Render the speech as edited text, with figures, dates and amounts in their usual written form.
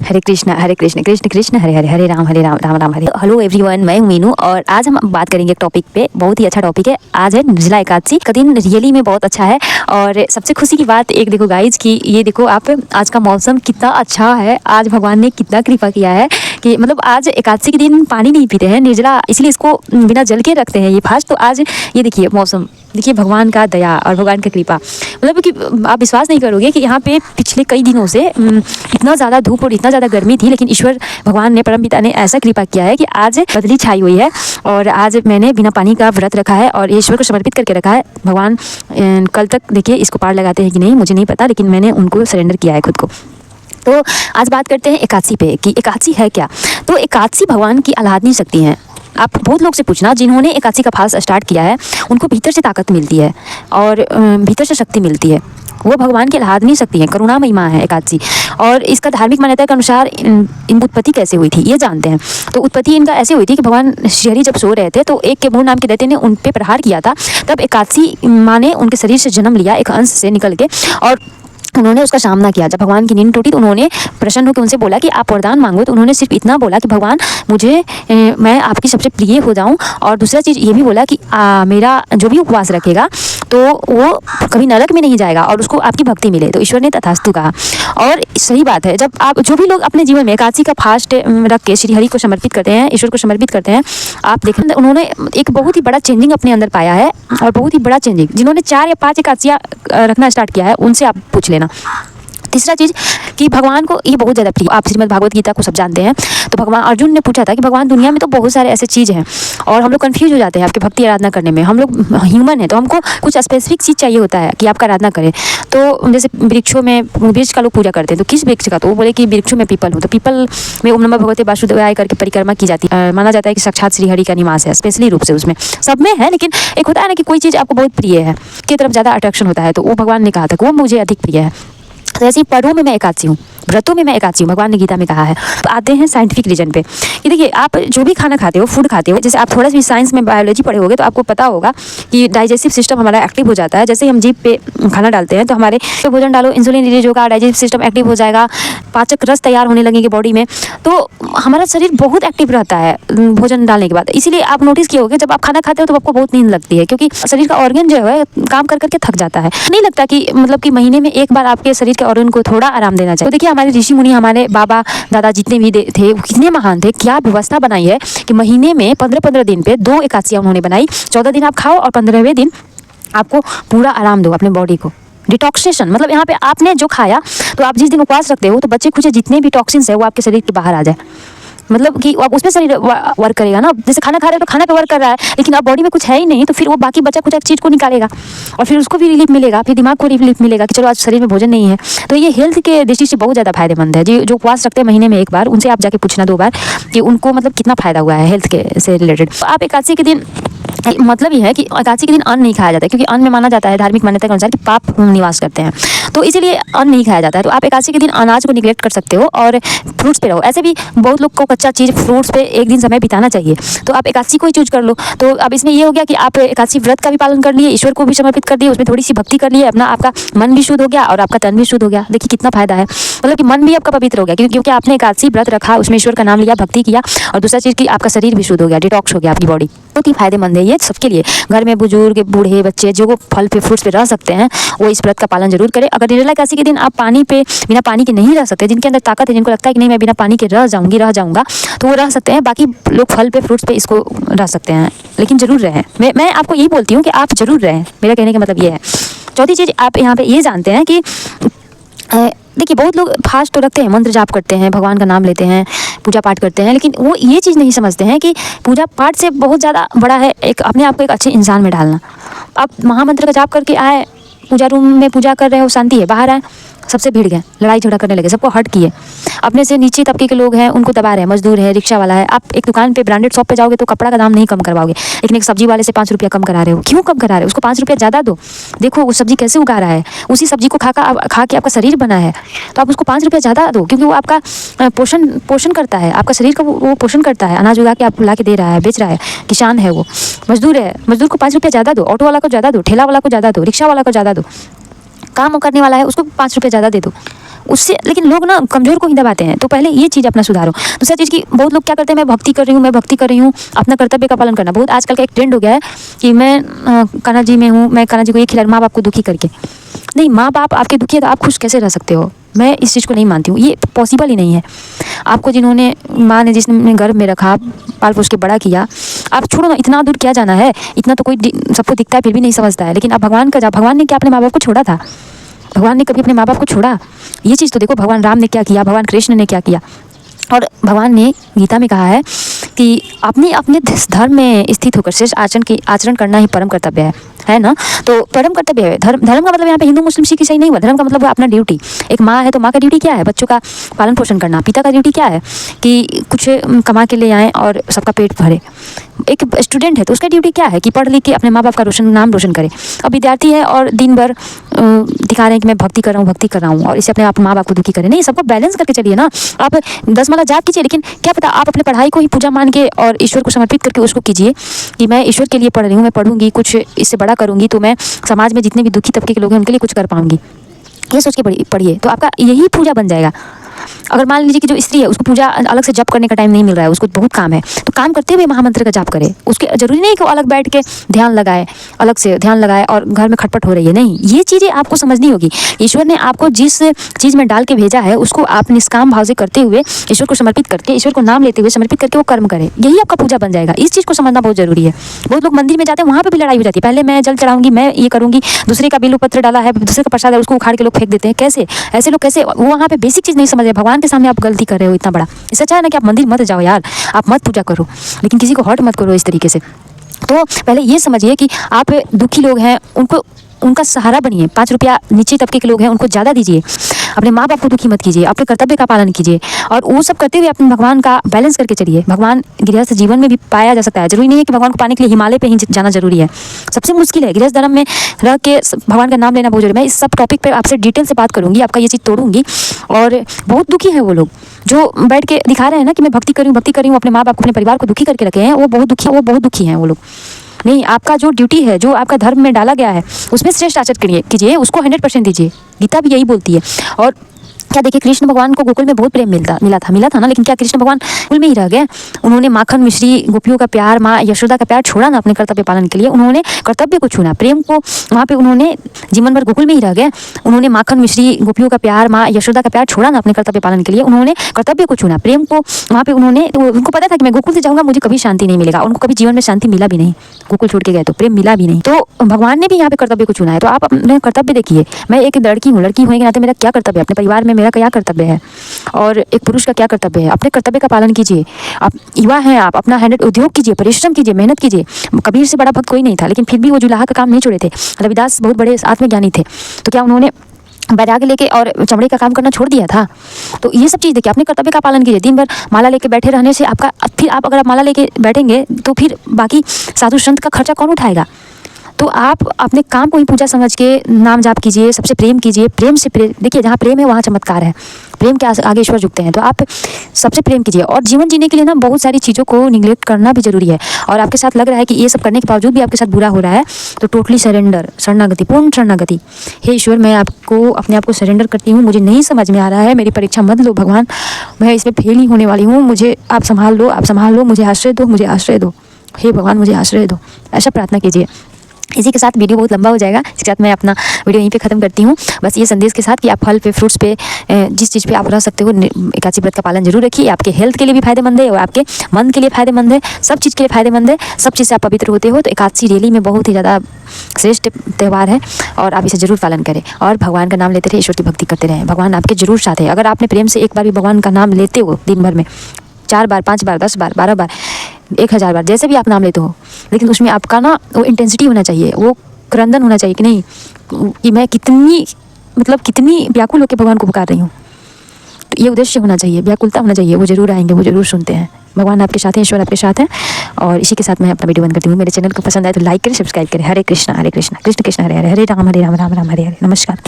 हरे कृष्ण कृष्ण कृष्ण हरे हरे, हरे राम राम राम हरे। Hello everyone, मैं हूं मीनू और आज हम बात करेंगे एक टॉपिक पे, बहुत ही अच्छा टॉपिक है। आज है निर्जला एकादशी का दिन, रियली में बहुत अच्छा है। और सबसे खुशी की बात एक देखो गाइज की, ये देखो आप, आज का मौसम कितना अच्छा है। आज भगवान ने कितना कृपा किया है कि मतलब आज एकादशी के दिन पानी नहीं पीते हैं, निर्जला, इसलिए इसको बिना जल के रखते हैं ये फास्ट। तो आज ये देखिए मौसम, देखिए भगवान का दया और भगवान का कृपा, मतलब कि आप विश्वास नहीं करोगे कि यहाँ पे पिछले कई दिनों से इतना ज़्यादा धूप और इतना ज़्यादा गर्मी थी, लेकिन ईश्वर भगवान ने, परमपिता ने ऐसा कृपा किया है कि आज बदली छाई हुई है। और आज मैंने बिना पानी का व्रत रखा है और ईश्वर को समर्पित करके रखा है। भगवान कल तक देखिए इसको पार लगाते हैं कि नहीं मुझे नहीं पता, लेकिन मैंने उनको सरेंडर किया है खुद को। तो आज बात करते हैं एकादशी पे कि एकादशी है क्या। तो एकादशी भगवान की आराधनीय शक्ति है। आप बहुत लोग से पूछना जिन्होंने एकादशी का फास्ट स्टार्ट किया है, उनको भीतर से ताकत मिलती है और भीतर से शक्ति मिलती है। वो भगवान की आराधनीय शक्ति है, करुणामयी माँ है एकादशी। और इसका धार्मिक मान्यता के अनुसार इन उत्पत्ति कैसे हुई थी ये जानते हैं। तो उत्पत्ति इनका ऐसे हुई थी कि भगवान श्रीहरि जब सो रहे थे तो एक के मूल नाम के दैत्य ने उन पे प्रहार किया था। तब एकादशी माँ ने उनके शरीर से जन्म लिया, एक अंश से निकल के, और उन्होंने उसका सामना किया। जब भगवान की नींद टूटी तो उन्होंने प्रसन्न होकर उनसे बोला कि आप वरदान मांगो। तो उन्होंने सिर्फ इतना बोला कि भगवान मुझे मैं आपकी सबसे प्रिय हो जाऊं, और दूसरा चीज़ ये भी बोला कि मेरा जो भी उपवास रखेगा तो वो कभी नरक में नहीं जाएगा और उसको आपकी भक्ति मिले। तो ईश्वर ने तथास्तु कहा। और सही बात है, जब आप जो भी लोग अपने जीवन में एकादशी का फास्ट रख के श्री हरि को समर्पित करते हैं, ईश्वर को समर्पित करते हैं, आप देखें उन्होंने एक बहुत ही बड़ा चेंजिंग अपने अंदर पाया है। और बहुत ही बड़ा चेंजिंग, जिन्होंने 4 या 5 एकादशियाँ रखना स्टार्ट किया है उनसे आप पूछ लेना। तीसरा चीज़ कि भगवान को ये बहुत ज़्यादा प्रिय, आप श्रीमद् भागवत गीता को सब जानते हैं। तो भगवान अर्जुन ने पूछा था कि भगवान दुनिया में तो बहुत सारे ऐसे चीज़ हैं और हम लोग कंफ्यूज हो जाते हैं आपकी भक्ति आराधना करने में। हम लोग ह्यूमन है तो हमको कुछ स्पेसिफिक चीज़ चाहिए होता है कि आपका आराधना करें। तो जैसे वृक्षों में, वृक्ष का लोग पूजा करते हैं, तो किस वृक्ष का? तो वो बोले कि वृक्षों में पीपल हो, तो पीपल में ओम नमः भगवते वासुदेवाय करके परिक्रमा की जाती है। माना जाता है कि साक्षात श्रीहरि का निवास है, स्पेशली रूप से उसमें सब में है। लेकिन एक होता है ना कि कोई चीज़ आपको बहुत प्रिय है, की तरफ ज़्यादा अट्रैक्शन होता है, तो वो भगवान ने कहा था कि वो मुझे अधिक प्रिय है। तो ऐसे ही पर्वों में मैं एकादशी हूँ, व्रतों में मैं एकादशी हूँ, भगवान ने गीता में कहा है। तो आते हैं साइंटिफिक रीजन पे कि देखिए आप जो भी खाना खाते हो, फूड खाते हो, जैसे आप थोड़ा सा भी साइंस में बायोलॉजी पढ़े होगे तो आपको पता होगा कि डाइजेस्टिव सिस्टम हमारा एक्टिव हो जाता है। जैसे ही हम जीभ पे खाना डालते हैं तो हमारे तो भोजन डालो, इंसुलिन रिलीज होगा, डाइजेस्टिव सिस्टम एक्टिव हो जाएगा, पाचक रस तैयार होने लगेंगे बॉडी में। तो हमारा शरीर बहुत एक्टिव रहता है भोजन डालने के बाद। इसीलिए आप नोटिस किए होगे जब आप खाना खाते हो तो आपको बहुत नींद लगती है, क्योंकि शरीर का ऑर्गन जो है काम कर करके थक जाता है। नहीं लगता कि मतलब कि महीने में एक बार आपके शरीर के ऑर्गन को थोड़ा आराम देना चाहिए। तो देखिए हमारे ऋषि मुनि, हमारे बाबा दादा जितने भी थे वो कितने महान थे, क्या व्यवस्था बनाई है कि महीने में 15-15 दिन पे 2 एकादशियाँ उन्होंने बनाई। 14 दिन आप खाओ और 15वें दिन आपको पूरा आराम दो अपने बॉडी को। डिटॉक्सेशन मतलब यहाँ पे आपने जो खाया, तो आप जिस दिन उपवास रखते हो तो बच्चे खुचे जितने भी टॉक्सिन्स है वो आपके शरीर के बाहर आ जाए, मतलब कि अब उसमें शरीर वर्क करेगा ना। जैसे खाना खा रहे हो तो खाना पे वर्क कर रहा है, लेकिन अब बॉडी में कुछ है ही नहीं, तो फिर वो बाकी बचा कुछ चीज़ को निकालेगा और फिर उसको भी रिलीफ मिलेगा, फिर दिमाग को रिलीफ मिलेगा कि चलो आज शरीर में भोजन नहीं है। तो ये हेल्थ के दृष्टि से बहुत ज़्यादा फायदेमंद है। जो उपवास रखते हैं महीने में एक बार, उनसे आप जाके पूछना 2 बार कि उनको मतलब कितना फ़ायदा हुआ है हेल्थ के से रिलेटेड। आप एकादशी के दिन, मतलब ये है कि एकादशी के दिन अन्न नहीं खाया जाता है, क्योंकि अन्न में माना जाता है धार्मिक मान्यता के अनुसार कि पाप निवास करते हैं, तो इसीलिए अन्न नहीं खाया जाता है। तो आप एकादशी के दिन अनाज को निगलेक्ट कर सकते हो और फ्रूट्स पे रहो। ऐसे भी बहुत लोग को कच्चा चीज़ फ्रूट्स पे एक दिन समय बिताना चाहिए, तो आप एकादशी को ही चूज कर लो। तो अब इसमें ये हो गया कि आप एकादशी व्रत का भी पालन कर लिए, ईश्वर को भी समर्पित कर दिए, उसमें थोड़ी सी भक्ति कर लिए, अपना आपका मन भी शुद्ध हो गया और आपका तन भी शुद्ध हो गया। देखिए कितना फायदा है, मतलब कि मन भी आपका पवित्र हो गया क्योंकि आपने एकादशी व्रत रखा, उसमें ईश्वर का नाम लिया, भक्ति किया, और दूसरा चीज़ की आपका शरीर भी शुद्ध हो गया, डिटॉक्स हो गया आपकी बॉडी। बहुत ही फायदेमंद है ये सबके लिए। घर में बुजुर्ग, बूढ़े, बच्चे जो फल पे फ्रूट्स पे रह सकते हैं वो इस व्रत का पालन जरूर करें। अगर निर्जला एकादशी के दिन आप पानी पे बिना पानी के नहीं रह सकते, जिनके अंदर ताकत है, जिनको लगता है कि नहीं मैं बिना पानी के रह जाऊंगा, तो वो रह सकते हैं। बाकी लोग फल पे फ्रूट्स पे इसको रह सकते हैं, लेकिन जरूर रहें। मैं आपको यही बोलती हूँ कि आप जरूर रहें, मेरा कहने का मतलब ये है। चौथी चीज़ आप यहाँ पे ये जानते हैं कि देखिए बहुत लोग फास्ट तो रखते हैं, मंत्र जाप करते हैं, भगवान का नाम लेते हैं, पूजा पाठ करते हैं, लेकिन वो ये चीज़ नहीं समझते हैं कि पूजा पाठ से बहुत ज़्यादा बड़ा है एक अपने आप को एक अच्छे इंसान में ढालना। आप महामंत्र का जाप करके आए, पूजा रूम में पूजा कर रहे हो, शांति है, बाहर आए सबसे भिड़ गए, लड़ाई झगड़ा करने लगे, सबको हर्ट किए, अपने से नीचे तबके के लोग हैं उनको दबा रहे हैं, मजदूर है, रिक्शा वाला है। आप एक दुकान पे ब्रांडेड शॉप पे जाओगे तो कपड़ा का दाम नहीं कम करवाओगे, लेकिन एक सब्जी वाले से 5 रुपया कम करा रहे हो। क्यों कम करा रहे हो? उसको 5 रुपया ज़्यादा दो, देखो वो सब्जी कैसे उगा रहा है, उसी सब्जी को खा के आपका शरीर बना है, तो आप उसको 5 रुपया ज़्यादा दो, क्योंकि वो आपका पोषण करता है, आपका शरीर का वो पोषण करता है, अनाज उगा के आपको ला के दे रहा है, बेच रहा है, किसान है, वो मजदूर है, मजदूर को 5 रुपया ज़्यादा दो, ऑटो वाला को ज़्यादा दो, ठेला वाला को ज़्यादा दो, रिक्शा वाला को ज़्यादा दो, काम करने वाला है उसको 5 रुपया ज़्यादा दे दो। उससे, लेकिन लोग ना कमज़ोर को ही दबाते हैं। तो पहले ये चीज़ अपना सुधारो। दूसरा चीज़ की बहुत लोग क्या करते हैं, मैं भक्ति कर रही हूँ, मैं भक्ति कर रही हूँ, अपना कर्तव्य का पालन करना बहुत आजकल का एक ट्रेंड हो गया है कि मैं कान्हा जी में हूँ, मैं कान्हा जी को ये खिला, माँ बाप को दुखी करके। नहीं, माँ बाप आपके दुखी है तो आप खुश कैसे रह सकते हो? मैं इस चीज़ को नहीं मानती हूँ, ये पॉसिबल ही नहीं है। आपको जिन्होंने, माँ ने जिसने गर्भ में रखा, पाल पोस के बड़ा किया, आप छोड़ो ना, इतना दूर क्या जाना है, इतना तो कोई सबको दिखता है फिर भी नहीं समझता है। लेकिन आप भगवान का, भगवान ने क्या अपने माँ बाप को छोड़ा था? भगवान ने कभी अपने माँ बाप को छोड़ा? ये चीज़ तो देखो, भगवान राम ने क्या किया, भगवान कृष्ण ने क्या किया। और भगवान ने गीता में कहा है कि अपने अपने धर्म में स्थित होकर श्रेष्ठ आचरण करना ही परम कर्तव्य है ना। तो परम कर्तव्य है। धर्म का मतलब यहाँ पे हिंदू मुस्लिम सिख ईसाई नहीं हुआ। धर्म का मतलब अपना ड्यूटी। एक माँ है तो माँ का ड्यूटी क्या है? बच्चों का पालन पोषण करना। पिता का ड्यूटी क्या है? कि कुछ कमा के ले आएँ और सबका पेट भरे। एक स्टूडेंट है तो उसका ड्यूटी क्या है? कि पढ़ लिख के अपने माँ बाप का नाम रोशन करे। अब विद्यार्थी है और दिन भर दिखा रहे हैं कि मैं भक्ति कर रहा हूँ और इसे अपने आप माँ बाप को दुखी करें। नहीं, सबको बैलेंस करके चलिए ना। आप 10 माला जाप कीजिए, लेकिन क्या पता आप अपने पढ़ाई को ही पूजा मान के और ईश्वर को समर्पित करके उसको कीजिए कि मैं ईश्वर के लिए पढ़ रही हूँ, मैं पढ़ूंगी, कुछ इससे बड़ा करूँगी तो मैं समाज में जितने भी दुखी तबके के लोग हैं उनके लिए कुछ कर पाऊंगी। ये सोच के पढ़िए तो आपका यही पूजा बन जाएगा। अगर मान लीजिए कि जो स्त्री है उसको पूजा अलग से जप करने का टाइम नहीं मिल रहा है, उसको बहुत काम है, तो काम करते हुए महामंत्र का जाप करे। उसके जरूरी नहीं कि वो अलग बैठ के ध्यान लगाए, अलग से ध्यान लगाए और घर में खटपट हो रही है। नहीं, ये चीज़ें आपको समझनी होगी। ईश्वर ने आपको जिस चीज़ में डाल के भेजा है उसको आप निष्काम भाव से करते हुए, ईश्वर को समर्पित करके, ईश्वर को नाम लेते हुए समर्पित करके वो कर्म करे। यही आपका पूजा बन जाएगा। इस चीज़ को समझना बहुत जरूरी है। बहुत लोग मंदिर में जाते हैं, वहाँ पर भी लड़ाई हो जाती है। पहले मैं जल चढ़ाऊंगी, मैं ये करूँगी, दूसरे का बिल्व पत्र डाला है, दूसरे का प्रसाद है, उसको उखाड़ के लोग फेंक देते हैं। कैसे ऐसे लोग, कैसे वो वहाँ पे बेसिक चीज़ नहीं समझ रहे। भगवान के सामने आप गलती कर रहे हो इतना बड़ा। इससे अच्छा है ना कि आप मंदिर मत जाओ यार, आप मत पूजा करो, लेकिन किसी को हर्ट मत करो इस तरीके से। तो पहले ये समझिए कि आप दुखी लोग हैं उनको, उनका सहारा बनिए। 5 रुपया नीचे तबके के लोग हैं उनको ज़्यादा दीजिए। अपने माँ बाप को दुखी मत कीजिए, अपने कर्तव्य का पालन कीजिए और वो सब करते हुए अपने भगवान का बैलेंस करके चलिए। भगवान गृहस्थ जीवन में भी पाया जा सकता है। जरूरी नहीं है कि भगवान को पाने के लिए हिमालय पे ही जाना जरूरी है। सबसे मुश्किल है गृहस्थ धर्म में रह के भगवान का नाम लेना बहुत जरूरी है। मैं इस सब टॉपिक पर आपसे डिटेल से बात करूँगी, आपका ये चीज़ तोड़ूंगी। और बहुत दुखी है वो लोग जो बैठ के दिखा रहे हैं ना कि मैं भक्ति कर रही हूँ, अपने माँ बाप को, अपने परिवार को दुखी करके रखे हैं। वो बहुत दुखी हैं वो लोग। नहीं, आपका जो ड्यूटी है, जो आपका धर्म में डाला गया है, उसमें श्रेष्ठ आचरण कीजिए, उसको 100% दीजिए। गीता भी यही बोलती है। और क्या देखिए, कृष्ण भगवान को गोकुल में बहुत प्रेम मिला था ना, लेकिन क्या कृष्ण भगवान गोकुल में ही रह गए? उन्होंने माखन मिश्री गोपियों का प्यार, माँ यशोदा का प्यार छोड़ा ना अपने कर्तव्य पालन के लिए। उन्होंने कर्तव्य को चुना, प्रेम को वहाँ पे उन्होंने जीवन भर गोकुल में ही रह गए। उन्होंने माखन मिश्री गोपियों का प्यार, माँ यशोदा का प्यार छोड़ा ना अपने कर्तव्य पालन के लिए। उन्होंने कर्तव्य को चुना, प्रेम को वहाँ पे उन्होंने, उनको पता था कि मैं गोकुल से जाऊँगा मुझे कभी शांति नहीं मिलेगा। उनको कभी जीवन में शांति मिला भी नहीं, गोकुल छोड़ के गए तो प्रेम मिला भी नहीं। तो भगवान ने भी यहाँ पे कर्तव्य को चुना है। तो आप अपने कर्तव्य देखिए। मैं एक लड़की हूँ, लड़की होने के नाते मेरा क्या कर्तव्य है, अपने परिवार में मेरा क्या कर्तव्य है और एक पुरुष का क्या कर्तव्य है। अपने कर्तव्य का पालन कीजिए। आप युवा हैं, आप अपना उद्योग कीजिए, परिश्रम कीजिए, मेहनत कीजिए। कबीर से बड़ा भक्त कोई नहीं था, लेकिन फिर भी वो जुलाहा का काम नहीं छोड़े थे। रविदास बहुत बड़े आत्मज्ञानी थे, तो क्या उन्होंने बैराग लेके और चमड़े का काम करना छोड़ दिया था? तो ये सब चीज़ देखिए, अपने कर्तव्य का पालन कीजिए। दिन भर माला लेके बैठे रहने से आपका, फिर आप अगर माला लेके बैठेंगे तो फिर बाकी साधु संत का खर्चा कौन उठाएगा? तो आप अपने काम को ही पूजा समझ के नाम जाप कीजिए, सबसे प्रेम कीजिए। प्रेम से देखिए, जहाँ प्रेम है वहाँ चमत्कार है। प्रेम के आगे ईश्वर झुकते हैं। तो आप सबसे प्रेम कीजिए। और जीवन जीने के लिए ना बहुत सारी चीज़ों को निगलेक्ट करना भी जरूरी है। और आपके साथ लग रहा है कि ये सब करने के बावजूद भी आपके साथ बुरा हो रहा है, तो टोटली सरेंडर, शरणागति, पूर्ण शरणागति। हे ईश्वर, मैं आपको अपने आप को सरेंडर करती हूँ। मुझे नहीं समझ में आ रहा है, मेरी परीक्षा मत लो भगवान, मैं इसमें फेल ही होने वाली हूँ। मुझे आप संभाल लो, मुझे आश्रय दो। हे भगवान, मुझे आश्रय दो। ऐसा प्रार्थना कीजिए। इसी के साथ वीडियो बहुत लंबा हो जाएगा, इसके साथ मैं अपना वीडियो यहीं पे ख़त्म करती हूँ। बस ये संदेश के साथ कि आप फल पे, फ्रूट्स पे, जिस चीज़ पे आप रह सकते हो, एकादशी व्रत का पालन जरूर रखिए। आपके हेल्थ के लिए भी फायदेमंद है और आपके मन के लिए फायदेमंद है, सब चीज़ के लिए फायदेमंद है। सब चीज़ से आप पवित्र होते हो। तो एकादशी रियली में बहुत ही ज़्यादा श्रेष्ठ त्यौहार है और आप इसे जरूर पालन करें और भगवान का नाम लेते रहे, ईश्वर की भक्ति करते रहें। भगवान आपके जरूर साथ है। अगर आपने प्रेम से एक बार भी भगवान का नाम लेते हो दिन भर में, 4 बार, 5 बार, 10 बार, 12 बार, 1000 बार, जैसे भी आप नाम लेते हो, लेकिन उसमें आपका ना वो इंटेंसिटी होना चाहिए, वो क्रंदन होना चाहिए कि नहीं, कि मैं कितनी व्याकुल होकर भगवान को पुकार रही हूँ। तो ये उद्देश्य होना चाहिए, व्याकुलता होना चाहिए। वो जरूर आएंगे, वो जरूर सुनते हैं। भगवान आपके साथ है, ईश्वर आपके साथ है। और इसी के साथ मैं अपना वीडियो बंद करती हूँ। मेरे चैनल को पसंद आए तो लाइक करें, सब्सक्राइब करें। हरे कृष्णा कृष्ण कृष्ण हरे हरे, हरे राम राम राम हरे हरे। नमस्कार।